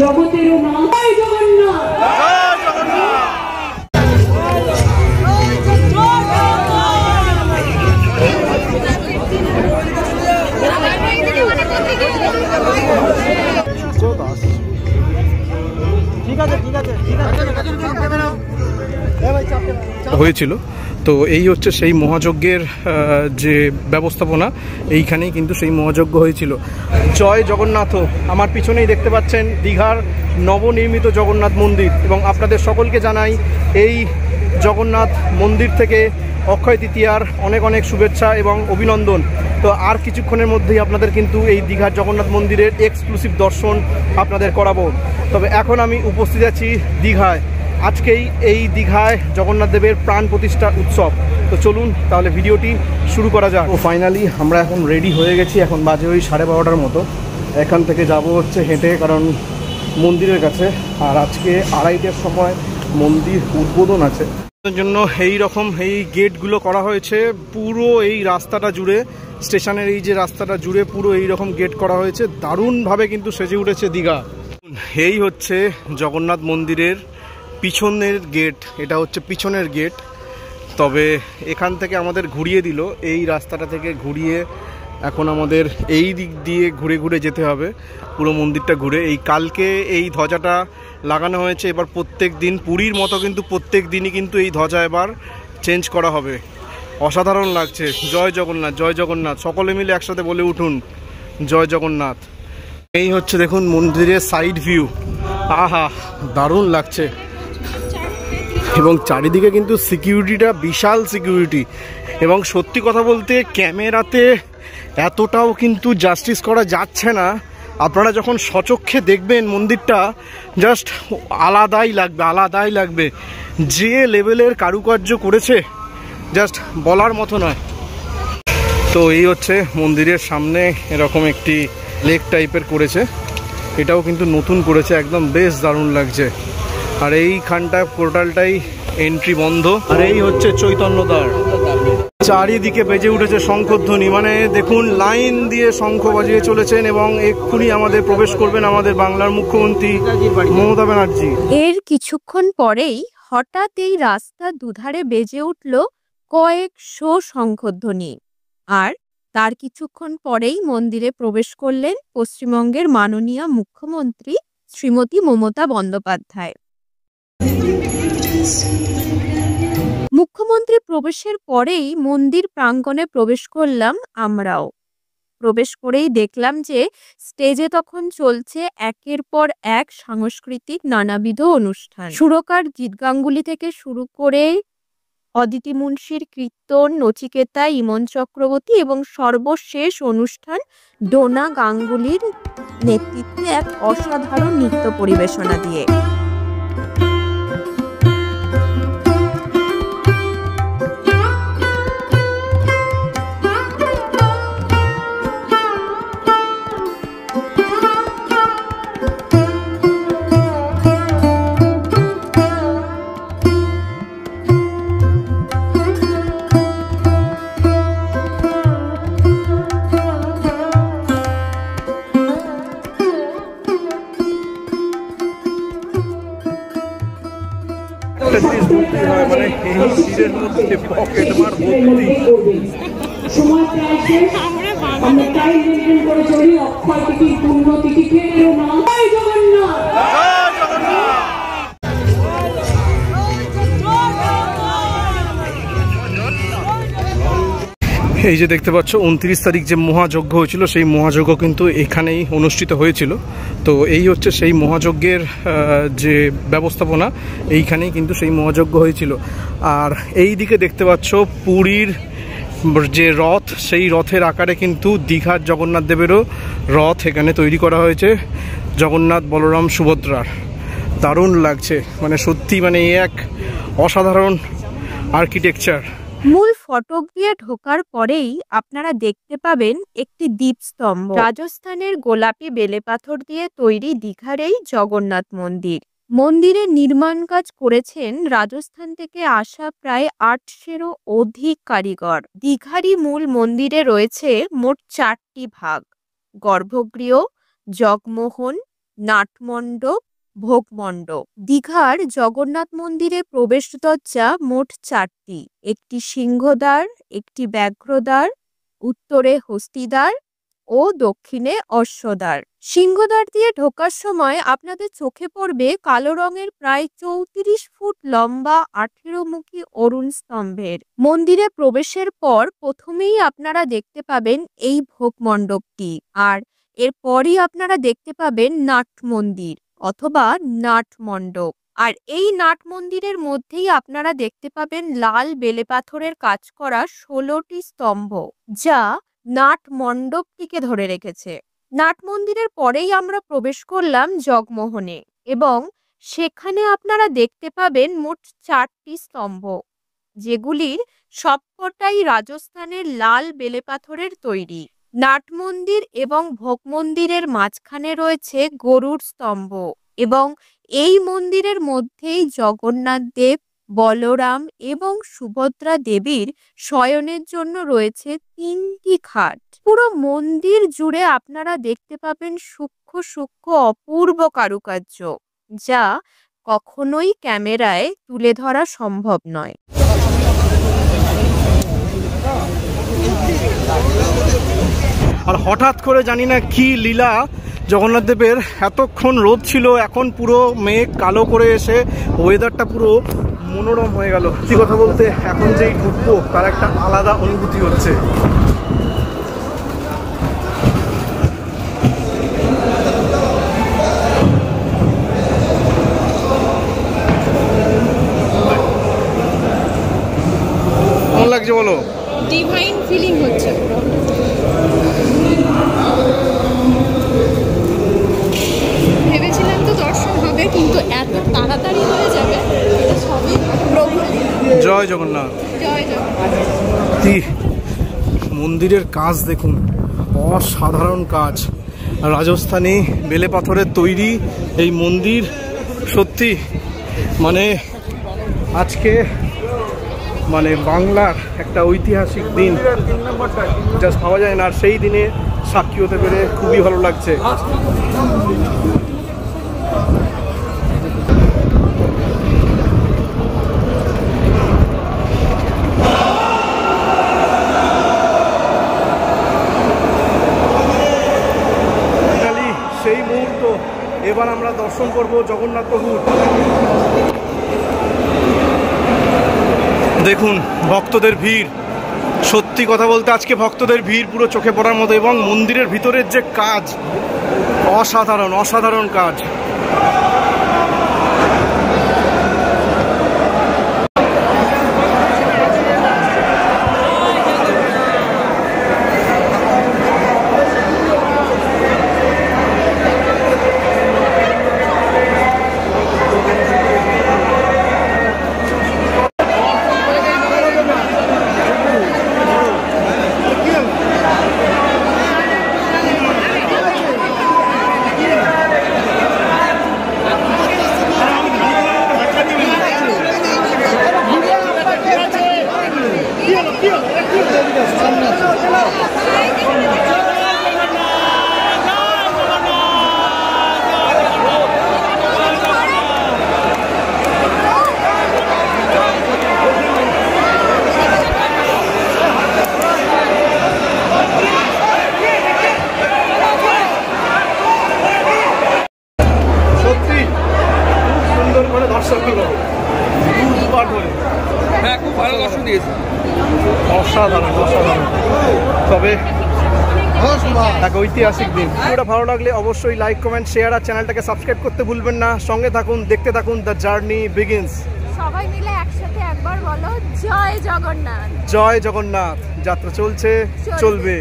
জগতের জয় জগন্নাথ। হয়েছিল। তো এই হচ্ছে সেই মহাযজ্ঞের যে ব্যবস্থাপনা, এইখানেই কিন্তু সেই মহাযজ্ঞ হয়েছিল। জয় জগন্নাথ। আমার পিছনেই দেখতে পাচ্ছেন দীঘার নবনির্মিত জগন্নাথ মন্দির, এবং আপনাদের সকলকে জানাই এই জগন্নাথ মন্দির থেকে অক্ষয় তৃতীয়ার অনেক অনেক শুভেচ্ছা এবং অভিনন্দন। তো আর কিছুক্ষণের মধ্যেই আপনাদের কিন্তু এই দীঘার জগন্নাথ মন্দিরের এক্সক্লুসিভ দর্শন আপনাদের করাবো। তবে এখন আমি উপস্থিত আছি দীঘায়। আজকেই এই দীঘায় জগন্নাথ দেবের প্রাণ প্রতিষ্ঠা উৎসব। তো চলুন তাহলে ভিডিওটি শুরু করা যাক। তো ফাইনালি আমরা এখন রেডি হয়ে গেছি। এখন বাজে ওই 12:30টার মতো। এখান থেকে যাব হচ্ছে হেঁটে, কারণ মন্দিরের কাছে। আর আজকে 2:30টার সময় মন্দির উদ্বোধন আছে, জন্য এই রকম এই গেটগুলো করা হয়েছে পুরো এই রাস্তাটা জুড়ে। স্টেশনের এই যে রাস্তাটা জুড়ে পুরো এই রকম গেট করা হয়েছে। দারুণভাবে কিন্তু সেজে উঠেছে দীঘা। এই হচ্ছে জগন্নাথ মন্দিরের পিছনের গেট। এটা হচ্ছে পিছনের গেট। তবে এখান থেকে আমাদের ঘুরিয়ে দিল, এই রাস্তাটা থেকে ঘুরিয়ে এখন আমাদের এই দিক দিয়ে ঘুরে ঘুরে যেতে হবে পুরো মন্দিরটা ঘুরে। এই কালকে এই ধ্বজাটা লাগানো হয়েছে। এবার প্রত্যেক দিন পুরীর মতো কিন্তু প্রত্যেক দিনই কিন্তু এই ধ্বজা এবার চেঞ্জ করা হবে। অসাধারণ লাগছে। জয় জগন্নাথ, জয় জগন্নাথ। সকলে মিলে একসাথে বলে উঠুন জয় জগন্নাথ। এই হচ্ছে দেখুন মন্দিরের সাইড ভিউ। আহা, দারুণ লাগছে। এবং চারিদিকে কিন্তু সিকিউরিটিটা বিশাল সিকিউরিটি। এবং সত্যি কথা বলতে ক্যামেরাতে এতটাও কিন্তু জাস্টিস করা যাচ্ছে না। আপনারা যখন স্বচক্ষে দেখবেন মন্দিরটা, জাস্ট আলাদাই লাগবে, আলাদাই লাগবে। যে লেভেলের কারুকার্য করেছে জাস্ট বলার মতো নয়। তো এই হচ্ছে মন্দিরের সামনে এরকম একটি লেক টাইপের করেছে। এটাও কিন্তু নতুন করেছে, একদম বেশ দারুণ লাগছে। আর এইখানটায় পোর্টালটাই এন্ট্রি বন্ধ। আর এই হচ্ছে চৈতন্যদ্বার। চারিদিকে বেজে উঠেছে শঙ্খধ্বনি। মানে দেখুন লাইন দিয়ে শঙ্খ বাজিয়ে চলেছেন, এবং এক্ষুনি আমাদের প্রবেশ করবেন আমাদের বাংলার মুখ্যমন্ত্রী মমতা ব্যানার্জি। এর কিছুক্ষণ পরেই হঠাৎ এই রাস্তার দুধারে বেজে উঠল কয়েকশো শঙ্খধ্বনি। আর তার কিছুক্ষণ পরেই মন্দিরে প্রবেশ করলেন পশ্চিমবঙ্গের মাননীয় মুখ্যমন্ত্রী শ্রীমতী মমতা বন্দ্যোপাধ্যায়। মুখ্যমন্ত্রী প্রবেশের পরেই মন্দির প্রাঙ্গণে প্রবেশ করলাম আমরাও। প্রবেশ করেই দেখলাম যে স্টেজে তখন চলছে একের পর এক সাংস্কৃতিক নানাবিধ অনুষ্ঠান। সুরকার জিৎ গাঙ্গুলি থেকে শুরু করে অদিতি মুন্সির কীর্তন, নচিকেতা, ইমন চক্রবর্তী এবং সর্বশেষ অনুষ্ঠান ডোনা গাঙ্গুলির নেতৃত্বে এক অসাধারণ নৃত্য পরিবেশনা দিয়ে। মানে এই শীতের মধ্যে পকেট মার ভর্তি। সময় প্রায় শেষ। আমরা টাইম মেনটেন করে চলি। অক্ষয় তিথি, পূর্ণ তিথি, কেউ না। জয় জগন্নাথ। এই যে দেখতে পাচ্ছ 29 তারিখ যে মহাযজ্ঞ হয়েছিল, সেই মহাযজ্ঞ কিন্তু এখানেই অনুষ্ঠিত হয়েছিল। তো এই হচ্ছে সেই মহাযজ্ঞের যে ব্যবস্থাপনা, এইখানেই কিন্তু সেই মহাযজ্ঞ হয়েছিল। আর এই দিকে দেখতে পাচ্ছ পুরীর যে রথ, সেই রথের আকারে কিন্তু দীঘার জগন্নাথ দেবেরও রথ এখানে তৈরি করা হয়েছে, জগন্নাথ বলরাম সুভদ্রার। দারুণ লাগছে, মানে সত্যি মানে এক অসাধারণ আর্কিটেকচার। মূল ফটক দিয়ে ঢোকার পরেই আপনারা দেখতে পাবেন একটি দীপস্তম্ভ। রাজস্থানের গোলাপি বেলেপাথর দিয়ে তৈরি দীঘার এই জগন্নাথ মন্দির। মন্দিরের নির্মাণ কাজ করেছেন রাজস্থান থেকে আসা প্রায় 800-এরও অধিক কারিগর। দীঘারই মূল মন্দিরে রয়েছে মোট 4টি ভাগ। গর্ভগৃহ, জগমোহন, নাটমণ্ডপ, ভোগমণ্ডপ। দীঘার জগন্নাথ মন্দিরে প্রবেশ দরজা মোট 4টি, একটি সিংহদ্বার, একটি ব্যাঘ্রদ্বার, উত্তরে হস্তিদ্বার ও দক্ষিণে অশ্বদ্বার। সিংহদ্বার দিয়ে ঢোকার সময় আপনাদের চোখে পড়বে কালো রঙের প্রায় 34 ফুট লম্বা 18মুখী অরুণ স্তম্ভের। মন্দিরে প্রবেশের পর প্রথমেই আপনারা দেখতে পাবেন এই ভোগ মণ্ডপটি, আর এরপরই আপনারা দেখতে পাবেন নাট মন্দির অথবা নাট মণ্ডপ। আর এই নাট মন্দিরের মধ্যেই আপনারা দেখতে পাবেন লাল বেলে পাথরের কাজ করা 16টি স্তম্ভ, যা নাট মণ্ডপটিকে ধরে রেখেছে। নাট মন্দিরের পরেই আমরা প্রবেশ করলাম জগমোহনে, এবং সেখানে আপনারা দেখতে পাবেন মোট 4টি স্তম্ভ, যেগুলির সবকটাই রাজস্থানের লাল বেলে পাথরের তৈরি। নাট মন্দির এবং ভোগ মন্দিরের মাঝখানে রয়েছে গরুর স্তম্ভ, এবং এই মন্দিরের মধ্যেই জগন্নাথ দেব, বলরাম এবং সুভদ্রা দেবীর শয়নের জন্য রয়েছে 3টি খাট। পুরো মন্দির জুড়ে আপনারা দেখতে পাবেন সূক্ষ্ম সূক্ষ্ম অপূর্ব কারুকার্য, যা কখনোই ক্যামেরায় তুলে ধরা সম্ভব নয়। আর হঠাৎ করে জানি না কি লীলা, জগন্নাথ দেবের এতক্ষণ রোদ ছিল, এখন পুরো মেঘ কালো করে এসে ওয়েদারটা পুরো মনোরম হয়ে গেল। সত্যি কথা বলতে এখন যেই ঢুকবো তার একটা আলাদা অনুভূতি হচ্ছে। কেমন লাগছে বলো? ডিভাইন ফিলিং হচ্ছে। ভেবেছিলাম তো দর্শন হবে, কিন্তু এত তাড়াতাড়ি হয়ে যাবে, এটা সবই প্রভুর লীলা। জয় জগন্নাথ। জয় জগন্নাথ। মন্দিরের কাজ দেখুন, অসাধারণ কাজ। রাজস্থানী বেলে পাথরের তৈরি এই মন্দির, সত্যি মানে আজকে মানে বাংলার একটা ঐতিহাসিক দিন, জাস্ট ভাবা যায় না। আর সেই দিনে সাক্ষী হতে পেরে খুবই ভালো লাগছে। সেই মুহূর্ত এবার আমরা দর্শন করব জগন্নাথ প্রভুর। দেখুন ভক্তদের ভিড়, সত্যি কথা বলতে আজকে ভক্তদের ভিড় পুরো চোখে পড়ার মতো, এবং মন্দিরের ভিতরের যে কাজ, অসাধারণ অসাধারণ কাজ। অসাধারণ অসাধারণ। তবে এক ঐতিহাসিক দিন। ভিডিওটা ভালো লাগলে অবশ্যই লাইক, কমেন্ট, শেয়ার আর চ্যানেলটাকে সাবস্ক্রাইব করতে ভুলবেন না। সঙ্গে থাকুন, দেখতে থাকুন, দ্য জার্নি বিগিনস। সবাই মিলে একসাথে একবার বলো জয় জগন্নাথ। জয় জগন্নাথ। যাত্রা চলছে, চলবে।